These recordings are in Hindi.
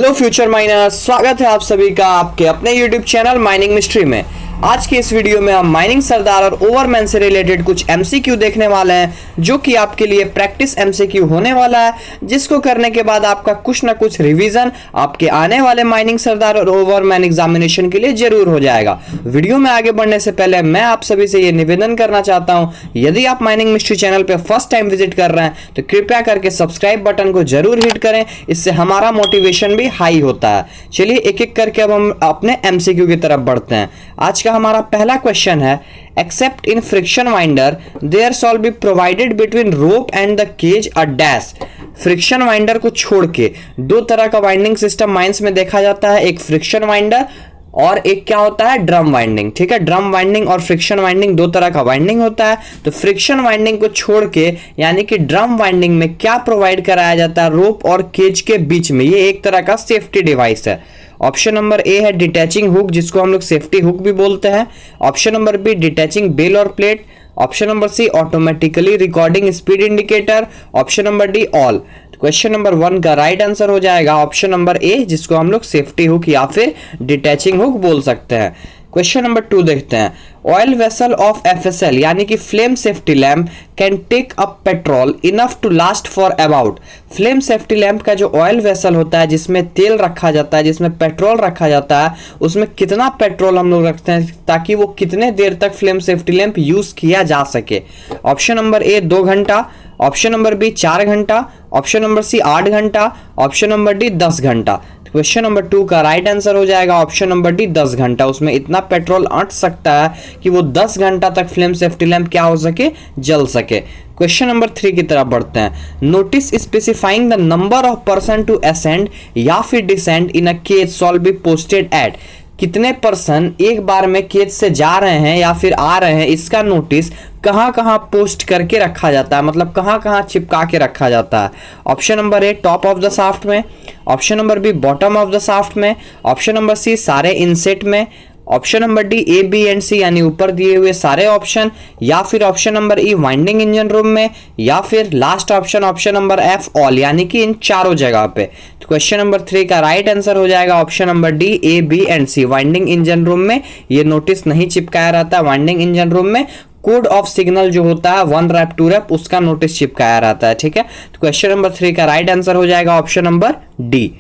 हेलो फ्यूचर माइनर्स, स्वागत है आप सभी का आपके अपने यूट्यूब चैनल माइनिंग मिस्ट्री में। आज की इस वीडियो में हम माइनिंग सरदार और ओवरमैन से रिलेटेड कुछ एमसीक्यू देखने वाले हैं, जो कि आपके लिए प्रैक्टिस एमसीक्यू होने वाला है, जिसको करने के बाद आपका कुछ ना कुछ रिवीजन आपके आने वाले माइनिंग सरदार और ओवरमैन एग्जामिनेशन के लिए जरूर हो जाएगा। वीडियो में आगे बढ़ने से पहले मैं आप सभी से ये निवेदन करना चाहता हूँ, यदि आप माइनिंग मिस्ट्री चैनल पर फर्स्ट टाइम विजिट कर रहे हैं तो कृपया करके सब्सक्राइब बटन को जरूर हिट करें, इससे हमारा मोटिवेशन भी हाई होता है। चलिए एक एक करके अब हम अपने एमसीक्यू की तरफ बढ़ते हैं। आज का हमारा पहला क्वेश्चन है, except in friction winder there shall be provided between rope and the cage a dash. Friction winder को छोड़ के दो तरह का वाइंडिंग सिस्टम माइंस में देखा जाता है, एक फ्रिक्शन वाइंडर और एक क्या होता है, ड्रम वाइंडिंग। ठीक है, ड्रम वाइंडिंग और फ्रिक्शन वाइंडिंग दो तरह का वाइंडिंग होता है। तो फ्रिक्शन वाइंडिंग को छोड़ के यानी कि ड्रम वाइंडिंग में क्या प्रोवाइड कराया जाता है, रोप और केज के बीच में, ये एक तरह का सेफ्टी डिवाइस है। ऑप्शन नंबर ए है डिटैचिंग हुक, जिसको हम लोग सेफ्टी हुक भी बोलते हैं। Option number B detaching bell और plate. Option number C automatically recording speed indicator. Option number D all. Question number 1 का राइट आंसर हो जाएगा ऑप्शन नंबर ए, जिसको हम लोग सेफ्टी हुक या फिर डिटैचिंग हुक बोल सकते हैं। क्वेश्चन नंबर 2 देखते हैं, ऑयल वेसल ऑफ एफएसएल यानी कि flame safety lamp can take up petrol enough to last for about. Flame safety lamp का जो ऑयल वेसल होता है, जिसमें तेल रखा जाता है, जिसमें पेट्रोल रखा जाता है, उसमें कितना पेट्रोल हम लोग रखते हैं ताकि वो कितने देर तक फ्लेम सेफ्टी लैम्प यूज किया जा सके। ऑप्शन नंबर ए 2 घंटा, ऑप्शन नंबर बी 4 घंटा, ऑप्शन नंबर सी 8 घंटा, ऑप्शन नंबर डी 10 घंटा। क्वेश्चन नंबर 2 का राइट आंसर हो जाएगा ऑप्शन नंबर डी 10 घंटा। उसमें इतना पेट्रोल अट सकता है कि वो 10 घंटा तक फ्लेम सेफ्टी लैम्प क्या हो सके, जल सके। क्वेश्चन नंबर 3 की तरफ बढ़ते हैं, notice specifying the number of person to ascend या फिर descend in a cage shall be posted at. कितने पर्सन एक बार में केज से जा रहे हैं या फिर आ रहे हैं, इसका नोटिस कहां कहां पोस्ट करके रखा जाता है, मतलब कहां कहां चिपका के रखा जाता है। Option number A top of the shaft में, option number B bottom of the shaft में, ऑप्शन नंबर सी सारे इनसेट में, option number D A B and C यानी ऊपर दिए हुए सारे ऑप्शन, या फिर option number E winding engine room में, या फिर last option option number F all यानी कि इन चारों जगह पे। तो क्वेश्चन नंबर 3 का राइट आंसर हो जाएगा option number D A B and C. Winding engine room में ये नोटिस नहीं चिपकाया रहता है। वाइंडिंग इंजन रूम में कोड ऑफ सिग्नल जो होता है 1 रैप 2 रैप, उसका नोटिस चिपकाया रहता है। ठीक है, तो क्वेश्चन नंबर 3 का राइट आंसर हो जाएगा ऑप्शन नंबर डी।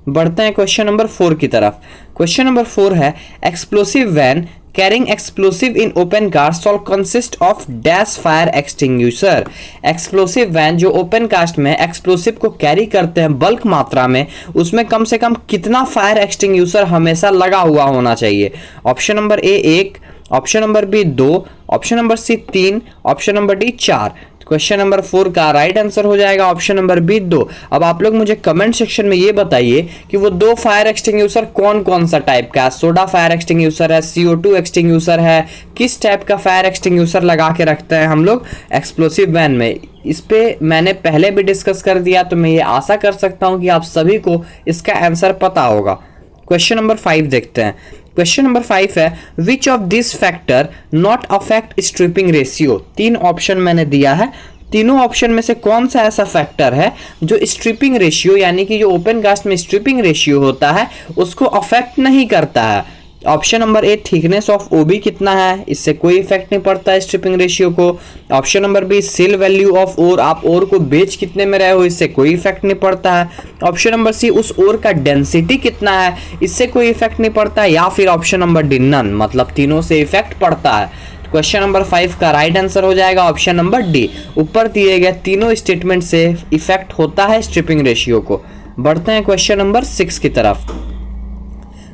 बढ़ते हैं क्वेश्चन नंबर 4 की तरफ। क्वेश्चन नंबर 4 है, explosive van carrying explosive in open cast shall consist of dash fire extinguisher. Explosive van जो ओपन कास्ट में एक्सप्लोसिव को कैरी करते हैं बल्क मात्रा में, उसमें कम से कम कितना फायर एक्सटिंग्विशर हमेशा लगा हुआ होना चाहिए। Option number A 1, option number B 2, option number C 3, option number D 4। Question number 4 का राइट आंसर हो जाएगा ऑप्शन नंबर बी 2। अब आप लोग मुझे कमेंट सेक्शन में ये बताइए कि वो 2 फायर एक्सटिंग्विशर कौन कौन सा टाइप का है। सोडा फायर एक्सटिंग्विशर है, CO2 एक्सटिंग्विशर है, किस टाइप का फायर एक्सटिंग्विशर लगा के रखते हैं हम लोग एक्सप्लोसिव वैन में। इस पे मैंने पहले भी डिस्कस कर दिया, तो मैं ये आशा कर सकता हूँ कि आप सभी को इसका आंसर पता होगा। क्वेश्चन नंबर 5 देखते हैं। क्वेश्चन नंबर 5 है, which of this factor not affect stripping ratio. 3 option मैंने दिया है, तीनों ऑप्शन में से कौन सा ऐसा फैक्टर है जो स्ट्रिपिंग रेशियो यानी कि जो ओपन कास्ट में स्ट्रिपिंग रेशियो होता है उसको अफेक्ट नहीं करता है। Option number A thickness of OB कितना है, इससे कोई इफेक्ट नहीं पड़ता है स्ट्रिपिंग रेशियो को। Option number B sale value of ore, आप ओर को बेच कितने में रहे हो, इससे कोई इफेक्ट नहीं पड़ता है। ऑप्शन नंबर सी उस ओर का डेंसिटी कितना है, इससे कोई इफेक्ट नहीं पड़ता है। या फिर ऑप्शन नंबर डी नन, मतलब तीनों से इफेक्ट पड़ता है। क्वेश्चन नंबर 5 का राइट आंसर हो जाएगा ऑप्शन नंबर डी। ऊपर दिए गए तीनों स्टेटमेंट से इफेक्ट होता है स्ट्रिपिंग रेशियो को। बढ़ते हैं क्वेश्चन नंबर 6 की तरफ।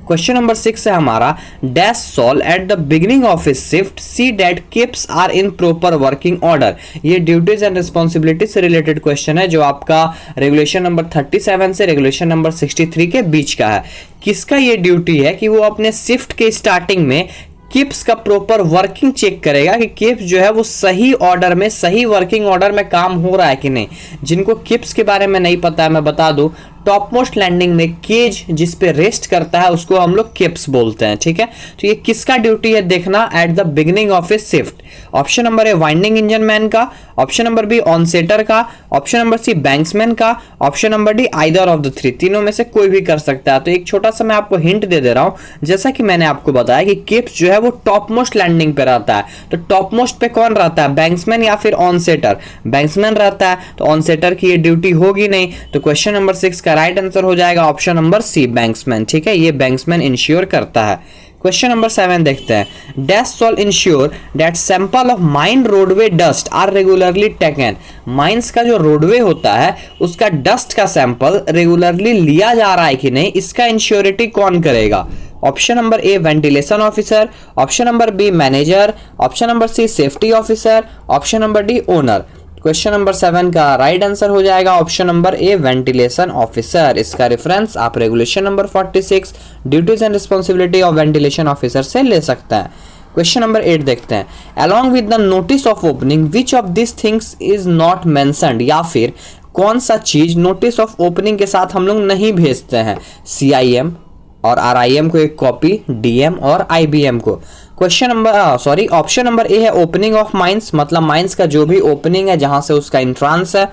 क्वेश्चन नंबर 6 है हमारा, dash shall at the beginning of his shift see that keeps are in proper working order. ये ड्यूटीज एंड रिस्पॉन्सिबिलिटी से रिलेटेड क्वेश्चन है, जो आपका रेगुलेशन नंबर 37 से रेगुलेशन नंबर 63 के बीच का है। किसका ये ड्यूटी है कि वो अपने शिफ्ट के स्टार्टिंग में किप्स का प्रॉपर वर्किंग चेक करेगा कि किप्स जो है वो सही ऑर्डर में, सही वर्किंग ऑर्डर में काम हो रहा है कि नहीं। जिनको किप्स के बारे में नहीं पता है मैं बता दूं, टॉप मोस्ट लैंडिंग में केज जिस पे रेस्ट करता है उसको हम लोग केप्स बोलते हैं, ठीक है। तो ये किसका ड्यूटी है देखना at the beginning of a shift. Option number A winding engine man का, option number B on setter का, ऑप्शन नंबर सी बैंक्समैन का, option number D either of the three. तीनों में से कोई भी कर सकता है। तो एक छोटा सा मैं आपको हिंट दे रहा हूं, जैसा कि मैंने आपको बताया कि केप्स जो है वो टॉप मोस्ट लैंडिंग पे रहता है। तो टॉप मोस्ट पे कौन रहता है, बैंक्समैन या फिर ऑन सेटर? बैंक्समैन रहता है, तो ऑन सेटर की ये ड्यूटी होगी नहीं। तो क्वेश्चन नंबर 6 का राइट आंसर हो जाएगा ऑप्शन नंबर सी बैंक्समैन, ठीक है। ये बैंक्समैन इंश्योर करता है। क्वेश्चन नंबर 7 देखते हैं। Dash shall ensure that sample of mine roadway dust are regularly taken. Mines का जो रोडवे होता है उसका डस्ट का सैंपल रेगुलरली लिया जा रहा है कि नहीं, इसका इंश्योरिटी कौन करेगा? Option number A ventilation officer, option number B manager, option number C safety officer, option number D owner. Question number 7 का राइट आंसर हो जाएगा option number A ventilation officer. इसका रेफरेंस आप regulation number 46 duties and responsibility of ventilation officer से ले सकते हैं। क्वेश्चन नंबर 8 देखते हैं। Along with the notice of opening which of this things is not mentioned, या फिर कौन सा चीज नोटिस ऑफ ओपनिंग के साथ हम लोग नहीं भेजते हैं? CIM और RIM को एक कॉपी, DM और IBM को। क्वेश्चन नंबर ऑप्शन नंबर ए है ओपनिंग ऑफ माइंस, मतलब माइंस का जो भी ओपनिंग है जहां से उसका एंट्रांस है,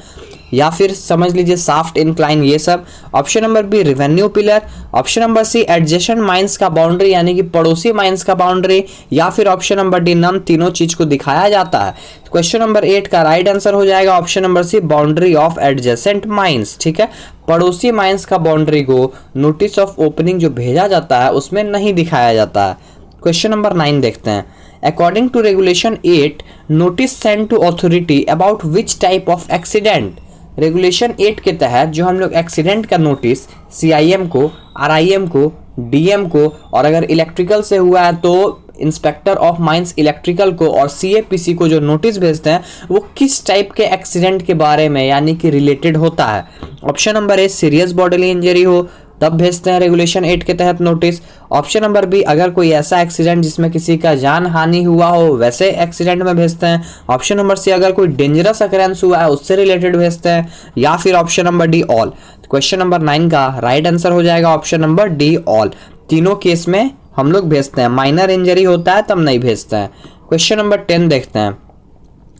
या फिर समझ लीजिए साफ्ट इंक्लाइन, ये सब। Option number B revenue pillar, option number C adjacent mines का बाउंड्री यानी कि पड़ोसी माइंस का बाउंड्री, या फिर ऑप्शन नंबर डी नम तीनों चीज को दिखाया जाता है। क्वेश्चन नंबर 8 का राइट आंसर हो जाएगा option number C boundary of adjacent mines, ठीक है। पड़ोसी माइंस का बाउंड्री को नोटिस ऑफ ओपनिंग जो भेजा जाता है उसमें नहीं दिखाया जाता है। क्वेश्चन नंबर 9 देखते हैं। According to regulation 8 notice send to authority about which type of accident. Regulation 8 के तहत जो हम लोग एक्सीडेंट का नोटिस CIM को, RIM को, DM को, और अगर इलेक्ट्रिकल से हुआ है तो इंस्पेक्टर ऑफ माइंस इलेक्ट्रिकल को, और CAPC को जो नोटिस भेजते हैं वो किस टाइप के एक्सीडेंट के बारे में यानी कि रिलेटेड होता है? Option number a serious bodily injury हो तब भेजते हैं रेगुलेशन 8 के तहत नोटिस। ऑप्शन नंबर बी अगर कोई ऐसा एक्सीडेंट जिसमें किसी का जान हानि हुआ हो वैसे एक्सीडेंट में भेजते हैं। ऑप्शन नंबर सी अगर कोई डेंजरस अकरेंस हुआ है उससे रिलेटेड भेजते हैं, या फिर option number D all. Question number 9 का राइट आंसर हो जाएगा ऑप्शन नंबर डी ऑल। तीनों केस में हम लोग भेजते हैं, माइनर इंजरी होता है तब नहीं भेजते हैं। क्वेश्चन नंबर 10 देखते हैं।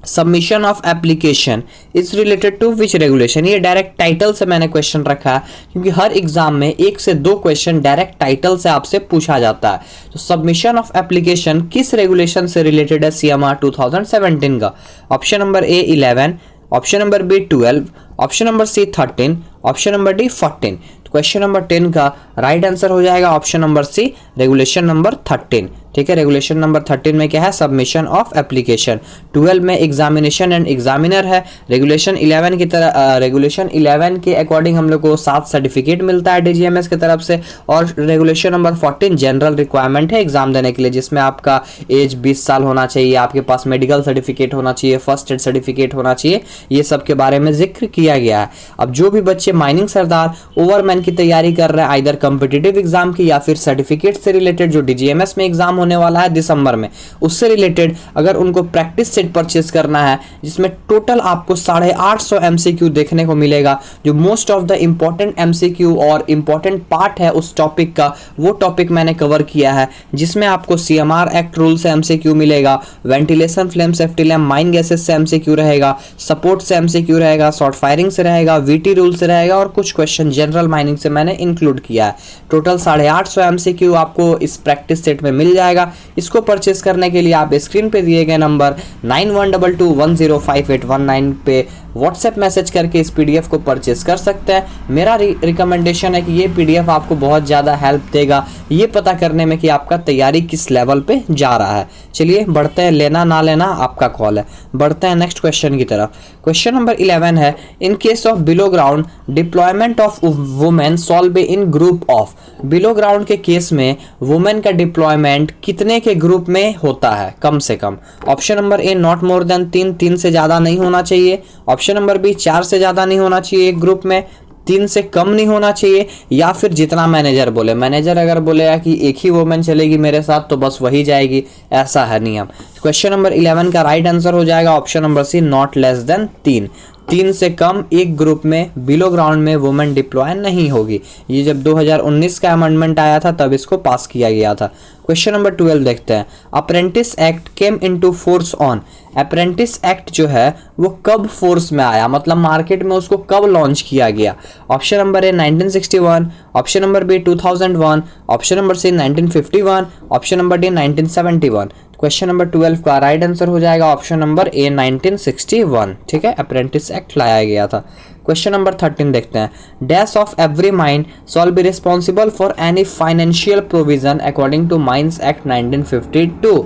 Submission of application is related to which regulation. ये डायरेक्ट टाइटल से मैंने क्वेश्चन रखा है क्योंकि हर एग्जाम में 1 से 2 क्वेश्चन डायरेक्ट टाइटल से आपसे पूछा जाता है। तो सबमिशन ऑफ एप्लीकेशन किस रेगुलेशन से रिलेटेड है? CMR 2017 का। Option number A 11, option number B 12, option number C 13, option number D 14। Question number 10 का राइट आंसर हो जाएगा option number C regulation number 13, ठीक है। रेगुलेशन नंबर 13 में क्या है? Submission of application. 12 में एग्जामिनेशन एंड एग्जामिनर है। रेगुलेशन 11 की तरह रेगुलेशन 11 के अकॉर्डिंग हम लोग को 7 सर्टिफिकेट मिलता है DGMS की तरफ से, और रेगुलेशन नंबर 14 जनरल रिक्वायरमेंट है एग्जाम देने के लिए, जिसमें आपका एज 20 साल होना चाहिए, आपके पास मेडिकल सर्टिफिकेट होना चाहिए, फर्स्ट एड सर्टिफिकेट होना चाहिए, ये सब के बारे में जिक्र किया गया है। अब जो भी बच्चे माइनिंग सरदार ओवरमैन की तैयारी कर रहे हैं आइदर कॉम्पिटिटिव एग्जाम की या फिर सर्टिफिकेट से रिलेटेड जो DGMS में एग्जाम होने वाला है दिसंबर में, उससे रिलेटेड अगर उनको प्रैक्टिस सेट परचेस करना है जिसमें टोटल आपको 850 MCQ देखने को मिलेगा, जो most of the important MCQ और इंपॉर्टेंट पार्ट है उस टॉपिक का, वो टॉपिक मैंने कवर किया है, जिसमें आपको CMR एक्ट रूल से MCQ मिलेगा, ventilation flame safety lamp mine gases से MCQ रहेगा, सपोर्ट से MCQ रहेगा, शॉर्ट फायरिंग से रहेगा, VT रूल से रहेगा, और कुछ क्वेश्चन जनरल माइनिंग से मैंने इंक्लूड किया है। टोटल 850 MCQ आपको इस प्रैक्टिस सेट में मिल जाएगा। इसको परचेस करने के लिए आप स्क्रीन पे दिए गए नंबर 9122105819 पे व्हाट्सएप मैसेज करके इस PDF को परचेस कर सकते हैं। मेरा रिकमेंडेशन है कि ये PDF आपको बहुत ज़्यादा हेल्प देगा ये पता करने में कि आपका तैयारी किस लेवल पे जा रहा है। चलिए बढ़ते हैं, लेना ना लेना आपका कॉल है। बढ़ते हैं नेक्स्ट क्वेश्चन की तरफ। क्वेश्चन नंबर 11 है, in case of below ground deployment of women solve in group of. Below ground के केस में वुमेन का डिप्लॉयमेंट कितने के ग्रुप में होता है? कम से कम। Option number A not more than 3 से ज़्यादा नहीं होना चाहिए। ऑप्शन नंबर बी 4 से ज़्यादा नहीं होना चाहिए एक ग्रुप में, 3 से कम नहीं होना चाहिए, या फिर जितना मैनेजर बोले। मैनेजर अगर बोलेगा कि एक ही वुमेन चलेगी मेरे साथ तो बस वही जाएगी, ऐसा है नियम। क्वेश्चन नंबर 11 का राइट आंसर हो जाएगा option number C not less than 3। 3 से कम एक ग्रुप में बिलो ग्राउंड में वुमेन डिप्लॉय नहीं होगी। ये जब 2019 का अमेंडमेंट आया था तब इसको पास किया गया था। क्वेश्चन नंबर 12 देखते हैं। Apprentice act came into force on. Apprentice act जो है वो कब फोर्स में आया, मतलब मार्केट में उसको कब लॉन्च किया गया। Option number A 1961, option number B 2001, option number C 1951, option number D 1971। Question number 12 का राइट आंसर हो जाएगा ऑप्शन नंबर ए 1961। ठीक है, अप्रेंटिस एक्ट लाया गया था। क्वेश्चन नंबर 13 देखते हैं। Dash of every mine shall be responsible for any financial provision according to mines act 1952।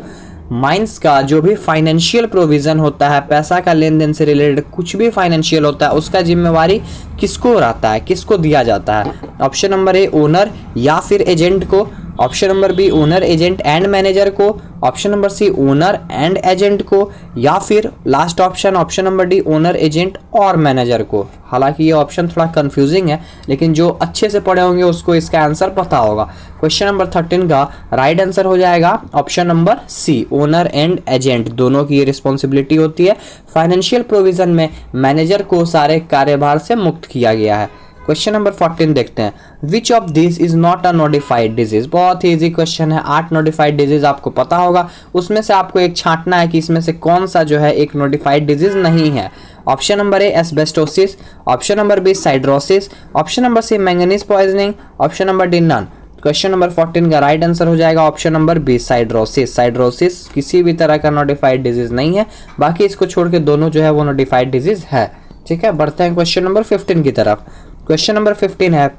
Mines का जो भी फाइनेंशियल प्रोविजन होता है, पैसा का लेन देन से रिलेटेड कुछ भी फाइनेंशियल होता है, उसका जिम्मेवारी किसको रहता है, किसको दिया जाता है। ऑप्शन नंबर ए ओनर या फिर एजेंट को, option number B owner agent and manager को, option number C owner and agent को, या फिर last option number D owner agent और मैनेजर को। हालांकि ये ऑप्शन थोड़ा कंफ्यूजिंग है, लेकिन जो अच्छे से पढ़े होंगे उसको इसका आंसर पता होगा। क्वेश्चन नंबर 13 का राइट आंसर हो जाएगा option number C owner and agent, दोनों की ये रिस्पॉन्सिबिलिटी होती है। फाइनेंशियल प्रोविजन में मैनेजर को सारे कार्यभार से मुक्त किया गया है। क्वेश्चन नंबर 14 देखते हैं। विच of this is not a notified disease. बहुत ही इजी क्वेश्चन है। 8 नोटिफाइड डिजीज आपको पता होगा, उसमें से आपको एक छांटना है कि इसमें से कौन सा जो है एक नोटिफाइड डिजीज नहीं है। Option number A asbestosis, option number B siderosis, option number C manganese poisoning, option number D none. Question number 14 का राइट आंसर हो जाएगा option number B siderosis. Siderosis किसी भी तरह का नोटिफाइड डिजीज नहीं है, बाकी इसको छोड़ के दोनों जो है वो नोटिफाइड डिजीज है। ठीक है, बढ़ते हैं क्वेश्चन नंबर 15 की तरफ। क्वेश्चन नंबर 15 है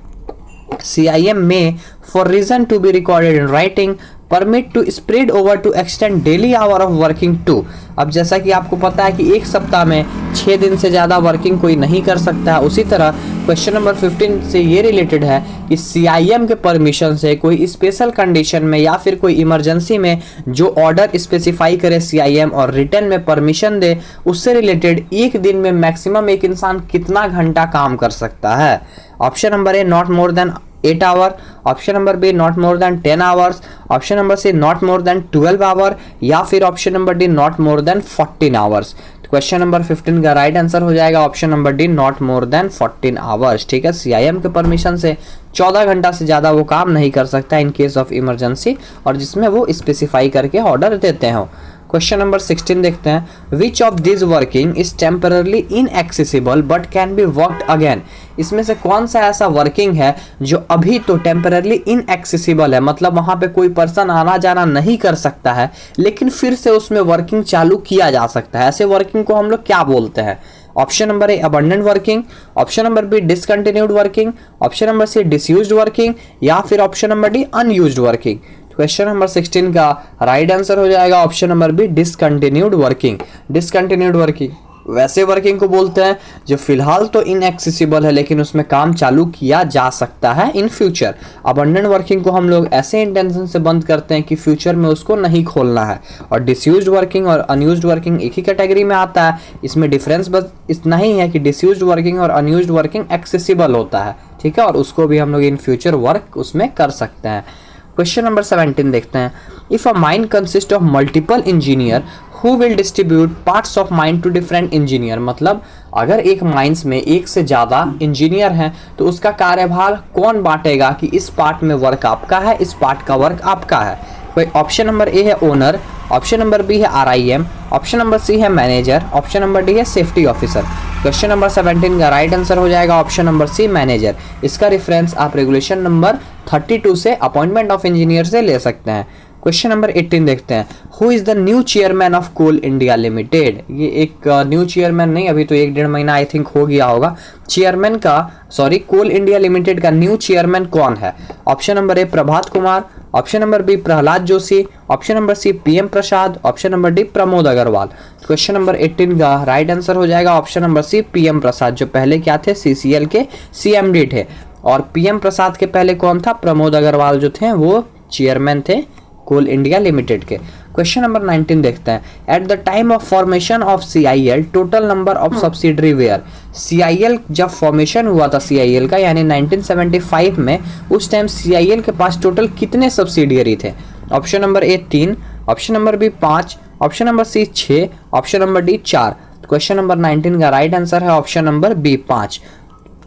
CIM में for reason to be recorded in writing permit to spread over to extend daily hour of working to. अब जैसा कि आपको पता है कि एक सप्ताह में 6 दिन से ज़्यादा वर्किंग कोई नहीं कर सकता है, उसी तरह क्वेश्चन नंबर 15 से ये रिलेटेड है कि CIM के परमिशन से कोई स्पेशल कंडीशन में या फिर कोई इमरजेंसी में जो ऑर्डर स्पेसिफाई करे CIM और रिटर्न में परमिशन दे, उससे रिलेटेड एक दिन में मैक्सिमम एक इंसान कितना घंटा काम कर सकता है। Option number A not more than 8 hour, option number B not more than 10 hours, option number C not more than 12 hour, या फिर option number D not more than 14 hours. Question number 15 का राइट आंसर हो जाएगा option number D not more than 14 hours. ठीक है, CIM के परमिशन से 14 घंटा से ज़्यादा वो काम नहीं कर सकता इन केस ऑफ इमरजेंसी, और जिसमें वो स्पेसिफाई करके ऑर्डर देते हो। क्वेश्चन नंबर 16 देखते हैं। विच of this working is temporarily inaccessible but can be worked again. इसमें से कौन सा ऐसा वर्किंग है जो अभी तो टेम्पररली इनएक्सेसिबल है, मतलब वहां पे कोई पर्सन आना जाना नहीं कर सकता है, लेकिन फिर से उसमें वर्किंग चालू किया जा सकता है। ऐसे वर्किंग को हम लोग क्या बोलते हैं। Option number A abundant working, option number B discontinued working, option number C disused working, या फिर option number D unused working. Question number 16 का राइट आंसर हो जाएगा option number B discontinued working. Discontinued working वैसे वर्किंग को बोलते हैं जो फिलहाल तो इनएक्सेसिबल है लेकिन उसमें काम चालू किया जा सकता है इन फ्यूचर। अबंडेंट वर्किंग को हम लोग ऐसे इंटेंशन से बंद करते हैं कि फ्यूचर में उसको नहीं खोलना है। और डिसयूज्ड वर्किंग और अनयूज्ड वर्किंग एक ही कैटेगरी में आता है। इसमें डिफरेंस बस इतना ही है कि डिसयूज्ड वर्किंग और अनयूज्ड वर्किंग एक्सेसिबल होता है, ठीक है, और उसको भी हम लोग इन फ्यूचर वर्क उसमें कर सकते हैं। क्वेश्चन नंबर 17 देखते हैं। If a mine consist of multiple engineer who will distribute parts of mine to different engineer, मतलब अगर एक माइंस में एक से ज़्यादा इंजीनियर हैं तो उसका कार्यभार कौन बांटेगा कि इस पार्ट में वर्क आपका है, इस पार्ट का वर्क आपका है। कोई ऑप्शन नंबर ए है ओनर, ऑप्शन नंबर बी है RIM, ऑप्शन नंबर सी है मैनेजर, ऑप्शन नंबर डी है सेफ्टी ऑफिसर। क्वेश्चन नंबर 17 का राइट आंसर हो जाएगा ऑप्शन नंबर सी मैनेजर। इसका रेफरेंस आप रेगुलेशन नंबर 32 से अपॉइंटमेंट ऑफ इंजीनियर से ले सकते हैं। क्वेश्चन नंबर 18 देखते हैं। Who is the new chairman of Coal India limited. ये एक न्यू चेयरमैन नहीं, अभी तो 1-1.5 महीना आई थिंक हो गया होगा। चेयरमैन का कोल इंडिया लिमिटेड का न्यू चेयरमैन कौन है। Option number A Prabhat Kumar, option number B Prahlad Joshi, option number C PM Prasad, option number D Pramod Agrawal. Question number 18 का राइट आंसर हो जाएगा option number C PM Prasad, जो पहले क्या थे CCL के CMD थे। और PM प्रसाद के पहले कौन था, प्रमोद अग्रवाल जो थे वो चेयरमैन थे कोल इंडिया लिमिटेड के। क्वेश्चन नंबर 19 देखते हैं। At the time of formation of CIL total number of subsidiary were. CIL जब फॉर्मेशन हुआ था CIL का यानी 1975 में, उस टाइम CIL के पास टोटल कितने सब्सिडियरी थे। Option number A 3, option number B 5, option number C 6, option number D 4। Question number 19 का राइट आंसर है ऑप्शन नंबर बी 5।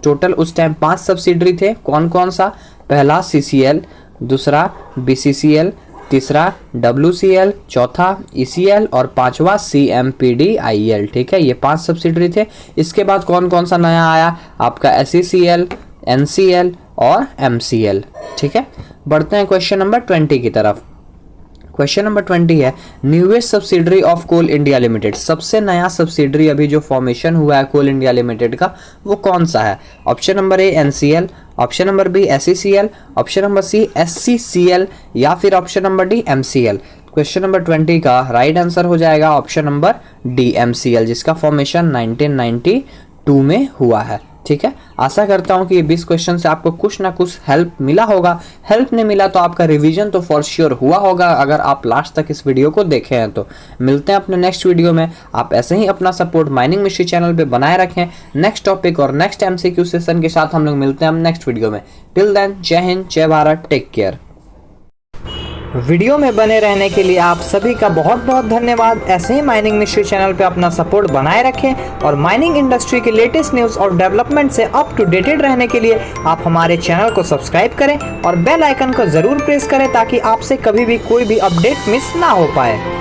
टोटल उस टाइम 5 सब्सिडरी थे, कौन कौन सा? पहला CCL, दूसरा BCCL, तीसरा WCL, चौथा ECL और पांचवा CMPDIL। ठीक है, ये 5 सब्सिडरी थे। इसके बाद कौन कौन सा नया आया? आपका SECL, NCL और MCL। ठीक है, बढ़ते हैं क्वेश्चन नंबर 20 की तरफ। क्वेश्चन नंबर 20 है newest subsidiary of Coal India limited. सबसे नया सब्सिडरी अभी जो फॉर्मेशन हुआ है कोल इंडिया लिमिटेड का, वो कौन सा है? Option number A NCL, option number B SECL, option number C SCCL या फिर option number D MCL। Question number 20 का राइट आंसर हो जाएगा ऑप्शन नंबर डी MCL, जिसका फॉर्मेशन 1992 में हुआ है। ठीक है, आशा करता हूं कि ये 20 क्वेश्चन से आपको कुछ ना कुछ हेल्प मिला होगा। हेल्प नहीं मिला तो आपका रिवीजन तो फॉर श्योर हुआ होगा अगर आप लास्ट तक इस वीडियो को देखे हैं तो। मिलते हैं अपने नेक्स्ट वीडियो में। आप ऐसे ही अपना सपोर्ट माइनिंग मिस्ट्री चैनल पे बनाए रखें। नेक्स्ट टॉपिक और नेक्स्ट MCQ सेशन के साथ हम लोग मिलते हैं नेक्स्ट वीडियो में। टिल देन, जय हिंद, जय भारत, टेक केयर। वीडियो में बने रहने के लिए आप सभी का बहुत बहुत धन्यवाद। ऐसे ही माइनिंग मिस्ट्री चैनल पे अपना सपोर्ट बनाए रखें और माइनिंग इंडस्ट्री के लेटेस्ट न्यूज़ और डेवलपमेंट से अप टू डेटेड रहने के लिए आप हमारे चैनल को सब्सक्राइब करें और बेल आइकन को जरूर प्रेस करें ताकि आपसे कभी भी कोई भी अपडेट मिस ना हो पाए।